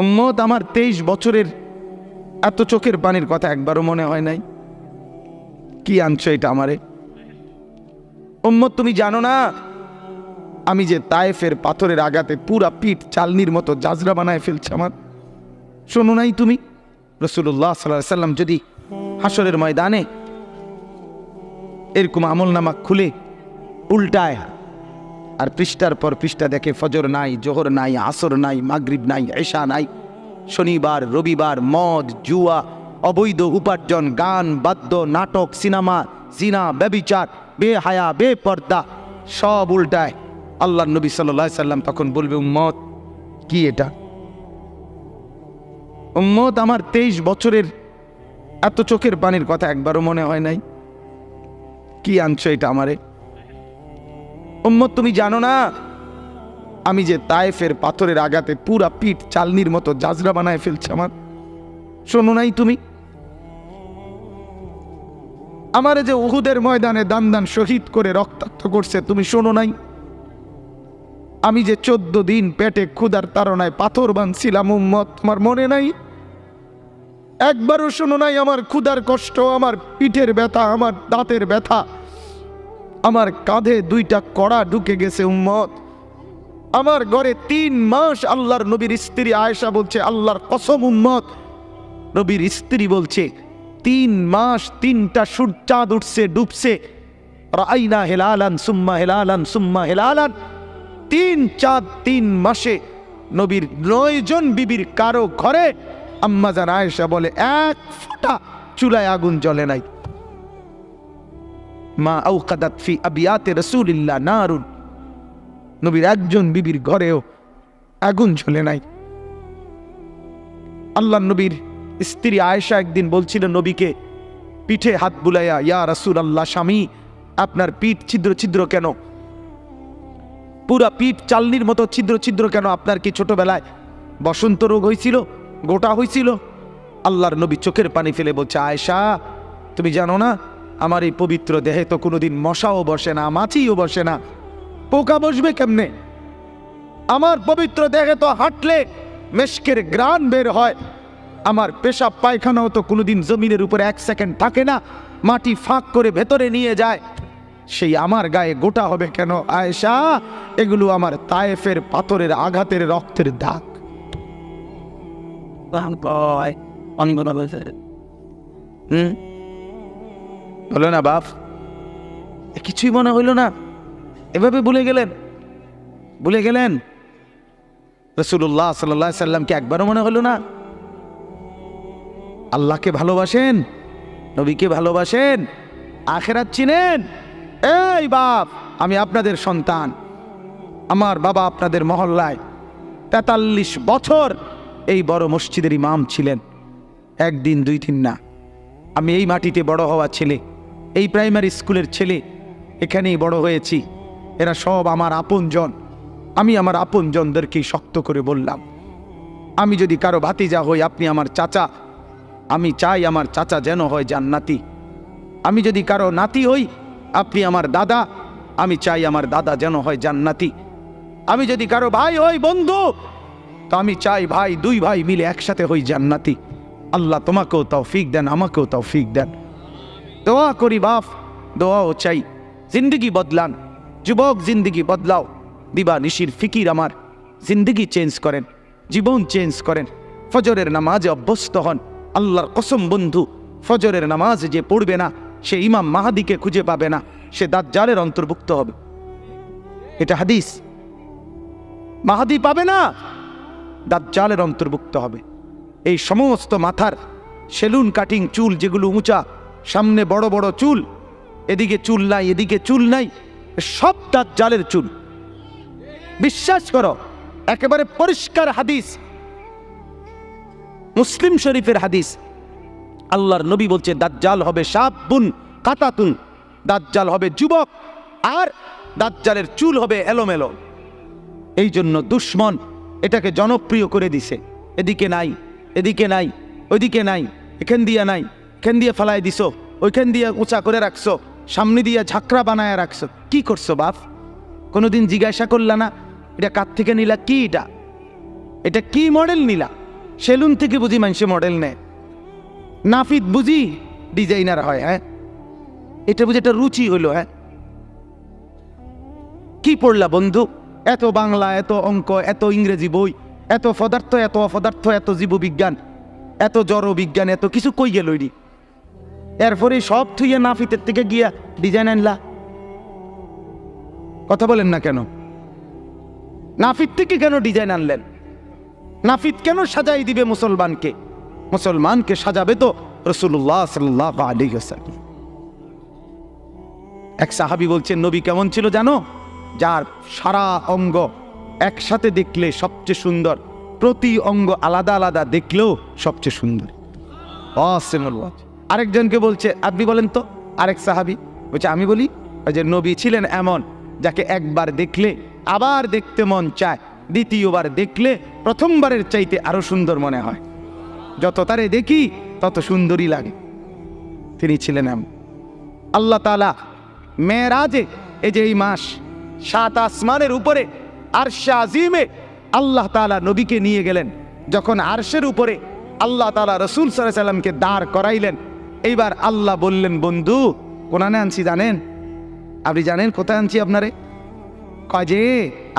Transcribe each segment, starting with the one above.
উম্মত, আমার 23 বছরের এত চোখের পানির কথা একবারও মনে হয় নাই। কি আনছো এটা আমারে? উম্মত, তুমি জানো না আমি যে তায়েফের পাথরের আঘাতে পুরা পিঠ চালনির মতো জাজরা বানায় ফেলছে আমার? শোনো নাই তুমি? রাসূলুল্লাহ সাল্লাল্লাহু আলাইহি সাল্লাম যদি হাসরের ময়দানে এরকম আমলনামা খুলে উল্টায় আর পৃষ্ঠার পর পৃষ্ঠা দেখে ফজর নাই, জোহর নাই, আসর নাই, মাগরিব নাই, এশা নাই, শনিবার রবিবার, মদ জুয়া, অবৈধ উপার্জন, গান বাদ্য, নাটক, সিনেমা, জিনা, ব্যভিচার, বেহায়া, বেপর্দা সব উল্টায়, আল্লাহর নবী সাল্লাল্লাহু আলাইহি সাল্লাম তখন বলবে, উম্মত কি এটা? উম্মত, আমার 23 বছরের এত চোখের পানির কথা একবারও মনে হয় নাই। কি আনছো এটা আমারে? উম্মত, তুমি জানো না আমি যে তায়েফের পাথরের আঘাতে পুরা পিঠ চালনির মতো জাজরা বানায় ফেলছে আমার? শোনো নাই তুমি? আমারে যে উহুদের ময়দানে দান দান শহীদ করে রক্তাক্ত করছে, তুমি শোনো নাই? আমি যে 14 দিন পেটে ক্ষুধার তাড়নায় পাথর বাঁধছিলাম, উম্মত তোমার মনে নাই? একবারও শোনো নাই আমার ক্ষুধার কষ্ট, আমার পিঠের ব্যথা, আমার দাঁতের ব্যথা, আমার কাঁধে 2টা কড়া ঢুকে গেছে? উম্মত, আমার ঘরে 3 মাস আল্লাহর নবীর স্ত্রী আয়েশা বলছে, আল্লাহর কসম উম্মত, নবীর স্ত্রী বলছে 3 মাস 3টা সূর্যাঁদ উঠছে ডুবছে, রাআইনা হেলালান সুম্মা হেলালান সুম্মা হেলালান, 3 চাঁদ 3 মাসে নবীর 9 জন বিবির কারো ঘরে আম্মাজান আয়েশা বলে 1 ফোঁটা চুলায় আগুন জ্বলে নাই। মা আওকাদাত ফি আবিয়াতে রাসূলিল্লাহ নারুন, নবীর একজন বিবির ঘরেও আগুন জ্বলে নাই। আল্লাহর নবীর স্ত্রী আয়েশা একদিন বলছিল নবীকে পিঠে হাত বুলাইয়া, ইয়া রাসূলুল্লাহ, স্বামী আপনার পিঠ ছিদ্র ছিদ্র কেন? পুরা পিঠ চালনির মতো ছিদ্র ছিদ্র কেন? আপনার কি ছোটবেলায় বসন্ত রোগ হয়েছিল, গোটা হয়েছিল? আল্লাহর নবী চোখের পানি ফেলে বলছে, আয়েশা তুমি জানো না আমার এই পবিত্র দেহে তো কোনোদিন মশাও বসে না, মাছিও বসে না, পোকা বসবে কেমনে? আমার পবিত্র দেহে তো হাঁটলে মেশকের গ্রান বের হয়, আমার পেশাব পায়খানাও তো কোনোদিন জমিনের উপরে 1 সেকেন্ড থাকে না, মাটি ফাঁক করে ভেতরে নিয়ে যায়, সেই আমার গায়ে গোটা হবে কেন? আয়েশা, এগুলো আমার তায়েফের পাথরের আঘাতের রক্তের দাগ। বলো না বাপ, কিছুই মনে হইল না? এভাবে ভুলে গেলেন? রাসূলুল্লাহ সাল্লাল্লাহু আলাইহি সাল্লামকে একবারও মনে হলো না? আল্লাহকে ভালোবাসেন, নবীকে ভালোবাসেন, আখিরাত চিনেন? এই বাপ, আমি আপনাদের সন্তান, আমার বাবা আপনাদের মহল্লায় 43 বছর এই বড় মসজিদের ইমাম ছিলেন, 1 দিন 2 দিন না। আমি এই মাটিতে বড় হওয়া ছেলে, এই প্রাইমারি স্কুলের ছেলে, এখানেই বড় হয়েছি। এরা সব আমার আপনজন। আমি আমার আপনজনদেরকেই শক্ত করে বললাম, আমি যদি কারো ভাতিজা হই আপনি আমার চাচা, আমি চাই আমার চাচা যেন হয় জান্নাতি। আমি যদি কারো নাতি হই আপনি আমার দাদা, আমি চাই আমার দাদা যেন হয় জান্নাতি। আমি যদি কারো ভাই হই বন্ধু, তো আমি চাই ভাই 2 ভাই মিলে একসাথে হই জান্নাতি। আল্লাহ তোমাকেও তৌফিক দেন, আমাকেও তৌফিক দেন। দোয়া করি বাপ, দোয়াও চাই। জিন্দগি বদলান যুবক, জিন্দগি বদলাও। দিবা নিশির ফিকির আমার, জিন্দগি চেঞ্জ করেন, জীবন চেঞ্জ করেন। ফজরের নামাজে অভ্যস্ত হন। আল্লাহর কসম বন্ধু, ফজরের নামাজ যে পড়বে না সে ইমাম মাহাদিকে খুঁজে পাবে না, সে দাজ্জালের অন্তর্ভুক্ত হবে। এটা হাদিস। মাহাদি পাবে না, দাজ্জালের অন্তর্ভুক্ত হবে। এই সমস্ত মাথার সেলুন কাটিং চুল যেগুলো উঁচা, সামনে বড় বড় চুল, এদিকে চুল নাই এদিকে চুল নাই, সব দাজ্জালের চুল। বিশ্বাস করো, একেবারে পরিষ্কার হাদিস, মুসলিম শরীফের হাদিস। আল্লাহর নবী বলছে দাজ্জাল হবে শাবুন কাতাতুন, দাজ্জাল হবে যুবক, আর দাজ্জালের চুল হবে এলোমেলো। এই জন্য দুশ্মন এটাকে জনপ্রিয় করে দিছে। এদিকে নাই এদিকে নাই, ওইদিকে নাই, এখান দিয়ে নাই, এখান দিয়ে ফেলাই দিছো, ওইখান দিয়ে উঁচা করে রাখছো, সামনে দিয়ে ঝাঁকড়া বানায় রাখছো। কি করছো বাপ? কোনোদিন জিজ্ঞাসা করলা না এটা কার থেকে নিলা? কি এটা কি মডেল নিলা? সেলুন থেকে বুঝি মানুষে মডেল নেয়, নাফিদ বুঝি ডিজাইনার হয়। হ্যাঁ, এটা বুঝি একটা রুচি হইল। হ্যাঁ, কি পড়লা বন্ধু? এত বাংলা, এত অঙ্ক, এত ইংরেজি বই, এত পদার্থ, এত অপদার্থ, এত জীববিজ্ঞান, এত জড় বিজ্ঞান, এত কিছু কই গেল? এরপরে সব থুইয়া নাফিতের থেকে গিয়া ডিজাইন আনলা। কথা বলেন না কেন? নাফিত থেকে কেন ডিজাইন আনলেন? নাফিত কেন সাজাই দিবে মুসলমানকে? মুসলমানকে সাজাবে তো রাসূলুল্লাহ সাল্লাল্লাহু আলাইহি ওয়াসাল্লাম। এক সাহাবী বলছেন, নবী কেমন ছিল জানো? যার সারা অঙ্গ একসাথে দেখলে সবচেয়ে সুন্দর, প্রতি অঙ্গ আলাদা আলাদা দেখলেও সবচেয়ে সুন্দর। আরেকজনকে বলছে, আপনি বলেন তো। আরেক সাহাবী বলছে, আমি বলি, ওই যে নবী ছিলেন এমন যাকে একবার দেখলে আবার দেখতে মন চায়, দ্বিতীয়বার দেখলে প্রথমবারের চাইতে আরো সুন্দর মনে হয়, যত তারে দেখি তত সুন্দরই লাগে। তিনি ছিলেন এমন। আল্লাহ তাআলা মেরাজে, এই যে এই মাস, 7 আসমানের উপরে আরশে আজিমে আল্লাহ তাআলা নবীকে নিয়ে গেলেন। যখন আরশের উপরে আল্লাহ তাআলা রাসূল সাল্লাল্লাহু আলাইহি সাল্লামকে দাঁড় করাইলেন, এইবার আল্লাহ বললেন, বন্ধু কোরআনে আনছি জানেন? আপনি জানেন কোথায় আনছি আপনারে? কয় যে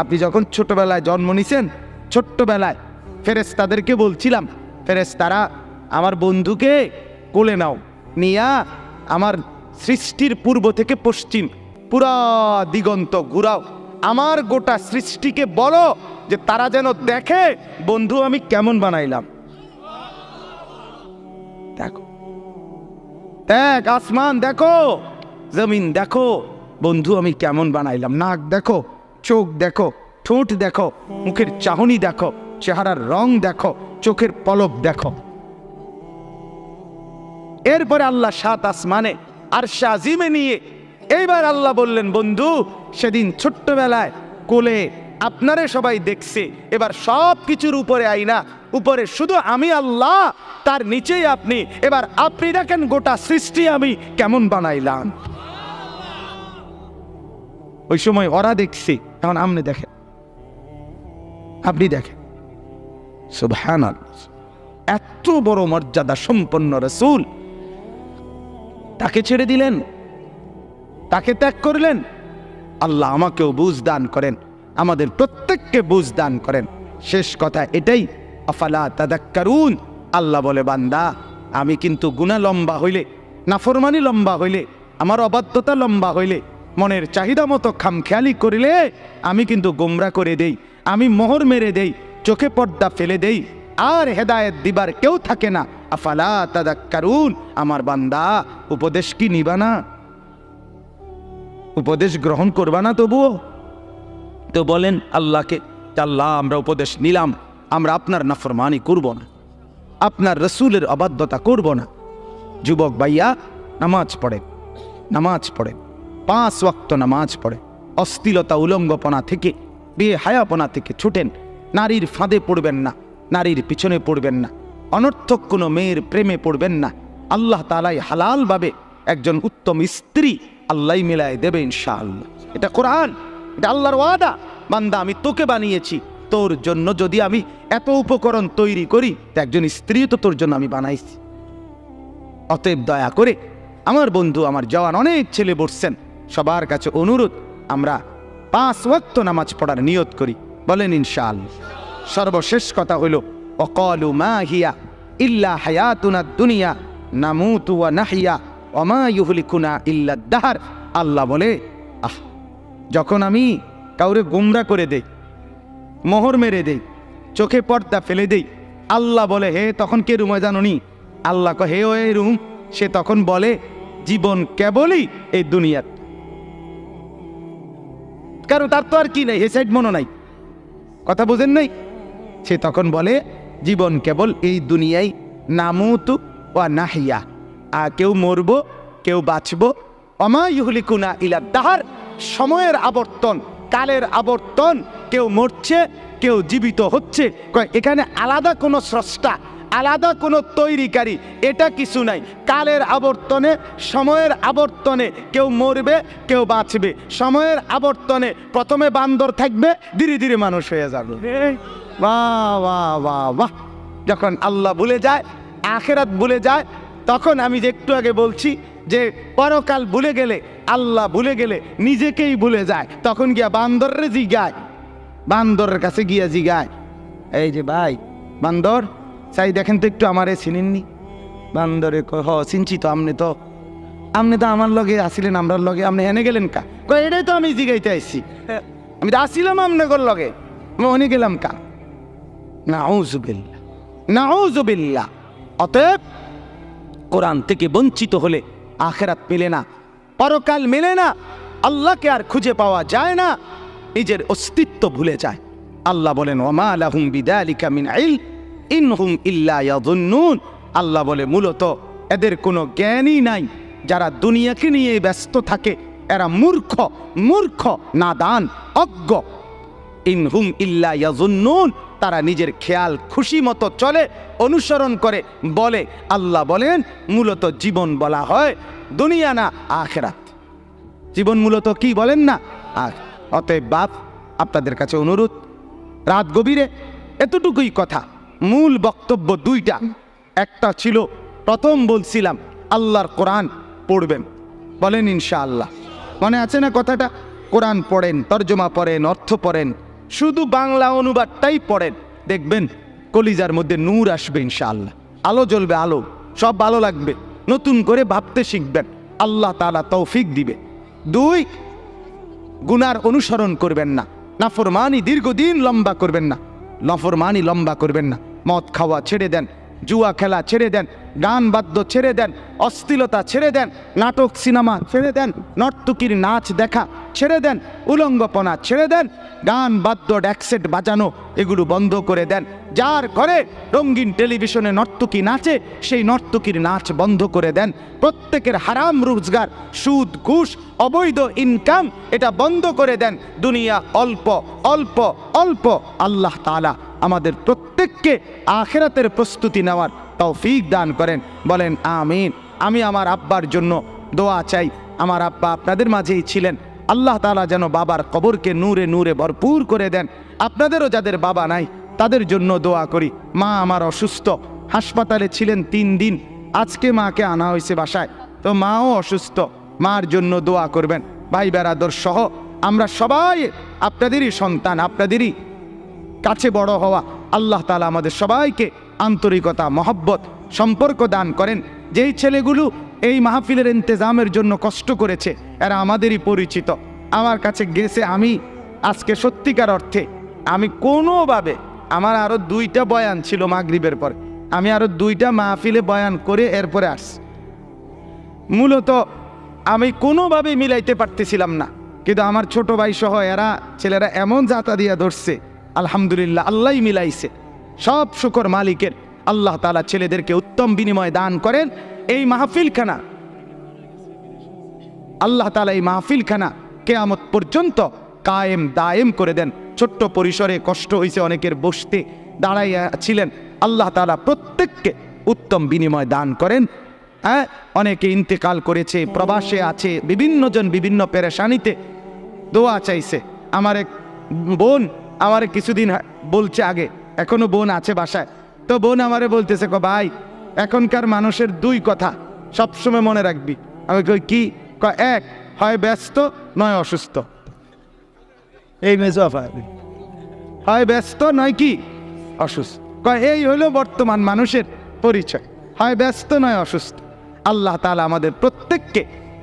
আপনি যখন ছোটবেলায় জন্ম নিছেন, ছোট্টবেলায় ফেরেশতাদেরকে বলছিলাম, ফেরেশতারা আমার বন্ধুকে কোলে নাও, নিয়া আমার সৃষ্টির পূর্ব থেকে পশ্চিম পুরা দিগন্ত ঘুরাও, আমার গোটা সৃষ্টিকে বলো যে তারা যেন দেখে বন্ধু আমি কেমন বানাইলাম। দেখো, দেখ আসমান দেখো, জমিন দেখো, বন্ধু আমি কেমন বানাইলাম। নাক দেখো, চোখ দেখো, ঠোঁট দেখো, মুখের চাহনি দেখো, চেহারার রং দেখো, চোখের পলক দেখো। এরপরে আল্লাহ 7 আসমানে আরশে আজিমে নিয়ে এইবার আল্লাহ বললেন, বন্ধু সেদিন ছোট্টবেলায় কোলে আপনারে সবাই দেখছে, এবার সব কিছুর উপরে আইনা, উপরে শুধু আমি আল্লাহ, তার নিচেই আপনি, এবার আপনি দেখেন গোটা সৃষ্টি আমি কেমন বানাইলাম। ওই সময় ওরা দেখছে, এখন আপনি দেখেন, আপনি দেখেন। সুবহানাল্লাহ, এত বড় মর্যাদা সম্পন্ন রাসূল, তাকে ছেড়ে দিলেন, তাকে ত্যাগ করলেন। আল্লাহ আমাকেও বুঝ দান করেন, আমাদের প্রত্যেককে বুঝ দান করেন। শেষ কথা এটাই, আফালা তাদাক্কারুন। আল্লাহ বলে, বান্দা আমি কিন্তু গুনাহ লম্বা হইলে, নাফরমানি লম্বা হইলে, আমার অবাধ্যতা লম্বা হইলে, মনের চাহিদা মতো খামখেয়ালি করিলে আমি কিন্তু গোমরা করে দেই, আমি মোহর মেরে দেই, চোখে পর্দা ফেলে দেই, আর হেদায়েত দিবার কেউ থাকে না। আফালা তাদাক্কারুন, আমার বান্দা উপদেশ কি নিবা না? উপদেশ গ্রহণ করবা না? তবুও তো বলেন আল্লাহকে, আল্লাহ আমরা উপদেশ নিলাম, আমরা আপনার নাফরমানি করব না, আপনার রসুলের অবাধ্যতা করব না। যুবক ভাইয়া, নামাজ পড়ে, নামাজ পড়ে, 5 ওয়াক্ত নামাজ পড়ে, অশ্লীলতা উলঙ্গপনা থেকে, বেহায়াপনা থেকে ছুটেন, নারীর ফাঁদে পড়বেন না, নারীর পিছনে পড়বেন না, অনর্থক কোনো মেয়ের প্রেমে পড়বেন না। আল্লাহ তাআলাই হালালভাবে একজন উত্তম স্ত্রী আল্লাহ মিলায় দেবে ইনশাআল্লাহ। এটা কোরআন, এটা আল্লাহর ওয়াদা। বান্দা আমি তোকে বানিয়েছি, তোর জন্য যদি আমি এত উপকরণ তৈরি করি, তো একজন স্ত্রী তো তোর জন্য আমি বানাইছি। অতএব দয়া করে আমার বন্ধু, আমার জওয়ান অনেক ছেলে বসছেন, সবার কাছে অনুরোধ, আমরা 5 ওয়াক্ত নামাজ পড়ার নিয়ত করি, বলেন ইনশাআল্লাহ। সর্বশেষ কথা হলো, ওয়াকালু মা হিয়া ইল্লা হায়াতুনাদ দুনিয়া নামুতু ওয়া নাহইয়া ওয়া মা ইউহলিকুনা ইল্লা দাহর। আল্লাহ বলে, যখন আমি কাউরে গোমরা করে দেই, মোহর মেরে দেই, চোখে পর্দা ফেলে দেই, আল্লাহ বলে, হে তখন কে রুম জানুনি? আল্লাহ কহে, হে ওই রুম। সে তখন বলে, জীবন কেবলই এই দুনিয়ার, কারণ তার তো আর কি নাই, হে সাইড মনো নাই, কথা বুঝেন নাই? সে তখন বলে, জীবন কেবল এই দুনিয়ায়, নামুতু ওয়া নাহিয়া, কেউ মরব কেউ বাঁচব, ওমা ইউহলিকুনা ইলা দাহর, সময়ের আবর্তন, কালের আবর্তন, কেউ মরছে কেউ জীবিত হচ্ছে। এখানে আলাদা কোনো স্রষ্টা, আলাদা কোনো তৈরিকারী, এটা কিছু নাই। কালের আবর্তনে, সময়ের আবর্তনে কেউ মরবে কেউ বাঁচবে। সময়ের আবর্তনে প্রথমে বান্দর থাকবে, ধীরে ধীরে মানুষ হয়ে যাবে। বাহ বাহ বাহ বাহ, যখন আল্লাহ ভুলে যায়, আখেরাত ভুলে যায়, তখন আমি যে একটু আগে বলছি যে পরকাল ভুলে গেলে, আল্লাহ ভুলে গেলে নিজেকেই ভুলে যায়, তখন গিয়া বান্দরের জিগায়, বান্দরের কাছে গিয়া জিগায়, এই যে ভাই বান্দর, চাই দেখেন তো একটু আমারে চিনেননি? বান্দরে কয়, হ চিনছি তো, আপনি তো আমার লগে আসিলেন, আমরার লগে, আপনি হেনে গেলেন কা? কয় এটাই তো আমি জিগাইতে আসছি, আমি তো আসিলাম আপনার লগে, আমি ওনে গেলাম কা? নাউযুবিল্লাহ, নাউযুবিল্লাহ। অতএব কোরআন থেকে বঞ্চিত হলে আখেরাত মেলে না, পরকাল মেলে না, আল্লাহকে আর খুঁজে পাওয়া যায় না, নিজের অস্তিত্ব ভুলে যায়। আল্লাহ বলেন, ওমা লাহুম বিযালিকা মিন ইলম ইন হুম ইল্লা ইয়াযুন্নুন। আল্লাহ বলে মূলত এদের কোনো জ্ঞানই নাই, যারা দুনিয়াকে নিয়ে ব্যস্ত থাকে এরা মূর্খ, মূর্খ, নাদান, অজ্ঞ। ইন হুম ইল্লা ইয়াযুন্নুন, তারা নিজের খেয়াল খুশি মতো চলে, অনুসরণ করে, বলে। আল্লাহ বলেন মূলত জীবন বলা হয় দুনিয়া না আখেরাত। জীবন মূলত কি বলেন না? আর অতএব বাপ, আপনাদের কাছে অনুরোধ, রাত গভীরে এতটুকুই কথা, মূল বক্তব্য দুইটা। একটা ছিল, প্রথম বলছিলাম আল্লাহর কোরআন পড়বেন, বলেন ইনশাআল্লাহ, মনে আছে না কথাটা? কোরআন পড়েন, তর্জমা পড়েন, অর্থ পড়েন, শুধু বাংলা অনুবাদটাই পড়েন, দেখবেন কলিজার মধ্যে নূর আসবে ইনশাআল্লাহ, আলো জ্বলবে, আলো, সব ভালো লাগবে, নতুন করে ভাবতে শিখবেন, আল্লাহ তাআলা তৌফিক দিবে। দুই, গুনার অনুসরণ করবেন না, নাফরমানি দীর্ঘদিন লম্বা করবেন না, নাফরমানি লম্বা করবেন না, মদ খাওয়া ছেড়ে দেন, জুয়া খেলা ছেড়ে দেন, গান বাদ্য ছেড়ে দেন, অশ্লীলতা ছেড়ে দেন, নাটক সিনেমা ছেড়ে দেন, নর্তকীর নাচ দেখা ছেড়ে দেন, উলঙ্গপনা ছেড়ে দেন, গান বাদ্য ড্যাকসেট বাজানো এগুলো বন্ধ করে দেন। যার ঘরে রঙিন টেলিভিশনে নর্তকী নাচে, সেই নর্তকীর নাচ বন্ধ করে দেন। প্রত্যেকের হারাম রোজগার, সুদ, ঘুষ, অবৈধ ইনকাম, এটা বন্ধ করে দেন। দুনিয়া অল্প অল্প অল্প। আল্লাহ তাআলা আমাদের প্রত্যেককে আখিরাতের প্রস্তুতি নেওয়ার তৌফিক দান করেন, বলেন আমিন। আমি আমার আব্বার জন্য দোয়া চাই, আমার আব্বা আপনাদের মাঝেই ছিলেন, আল্লাহ তাআলা যেন বাবার কবরকে নূরে নূরে ভরপুর করে দেন। আপনাদেরও যাদের বাবা নাই তাদের জন্য দোয়া করি। মা আমার অসুস্থ, হাসপাতালে ছিলেন 3 দিন, আজকে মাকে আনা হয়েছে বাসায়, তো মাও অসুস্থ, মার জন্য দোয়া করবেন। ভাই বেরাদর সহ আমরা সবাই আপনাদেরই সন্তান, আপনাদেরই কাছে বড় হওয়া। আল্লাহ তাআলা আমাদের সবাইকে আন্তরিকতা, মহব্বত, সম্পর্ক দান করেন। যেই ছেলেগুলো এই মাহফিলের ইন্তেজামের জন্য কষ্ট করেছে এরা আমাদেরই পরিচিত, আমার কাছে গেছে। আমি আজকে সত্যিকার অর্থে আমি কোনোভাবে, আমার আরও 2টা বয়ান ছিল মাগরিবের পরে, আমি আরও 2টা মাহফিলে বয়ান করে এরপরে আসছি। মূলত আমি কোনোভাবে মিলাইতে পারতেছিলাম না, কিন্তু আমার ছোট ভাই সহ এরা ছেলেরা এমন জাতা দিয়া ধরছে, আলহামদুলিল্লাহ, আল্লাহই মিলাইছে। সব শুকর মালিকের। আল্লাহ তাআলা ছেলেদেরকে উত্তম বিনিময় দান করেন। এই মাহফিলখানা, আল্লাহ তাআলা এই মাহফিলখানা কিয়ামত পর্যন্ত কায়েম দায়েম করে দেন। ছোট্ট পরিসরে কষ্ট হয়েছে অনেকের, বসতে দাঁড়াইয়া ছিলেন, আল্লাহ তাআলা প্রত্যেককে উত্তম বিনিময় দান করেন। হ্যাঁ, অনেকে ইন্তেকাল করেছে, প্রবাসে আছে, বিভিন্ন জন বিভিন্ন পেরেশানিতে দোয়া চাইছে। আমার এক বোন আমারে কিছুদিন বলছে আগে, এখনো বোন আছে বাসায়, তো বোন আমারে বলতেছে, ভাই এখনকার মানুষের 2 কথা সবসময় মনে রাখবি। আমি কই কি? এক, হয় ব্যস্ত নয় অসুস্থ। এই মেজফা, হয় ব্যস্ত নয় কি অসুস্থ। এই হলো বর্তমান মানুষের পরিচয়, হয় ব্যস্ত নয় অসুস্থ। আল্লাহ তাআলা আমাদের প্রত্যেককে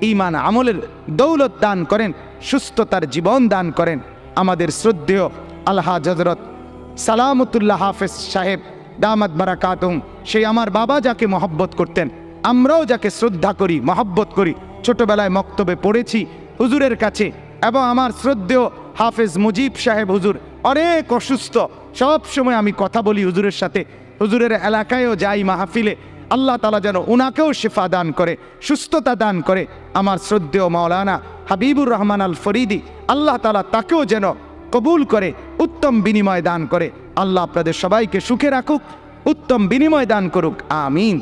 ঈমান আমলের দৌলত দান করেন, সুস্থতার জীবন দান করেন। আমাদের শ্রদ্ধেয় আলহাজ হযরত সালামতুল্লাহ হাফেজ সাহেব দামাত বারাকাতুহুম, সেই আমার বাবা যাকে মহব্বত করতেন, আমরাও যাকে শ্রদ্ধা করি, মহব্বত করি, ছোটবেলায় মক্তবে পড়েছি হুজুরের কাছে। এবং আমার শ্রদ্ধেয় হাফেজ মুজিব সাহেব হুজুর অনেক অসুস্থ, সব সময় আমি কথা বলি হুজুরের সাথে, হুজুরের এলাকায়ও যাই মাহফিলে। আল্লাহ তাআলা যেন উনাকেও শিফা দান করে, সুস্থতা দান করে। আমার শ্রদ্ধেয় মাওলানা হাবিবুর রহমান আল ফরিদি, আল্লাহ তাআলা তাকেও যেন কবুল করে, উত্তম বিনিময় দান করে। আল্লাহ আপনাদের সবাইকে সুখে রাখুক, উত্তম বিনিময় দান করুক, আমিন।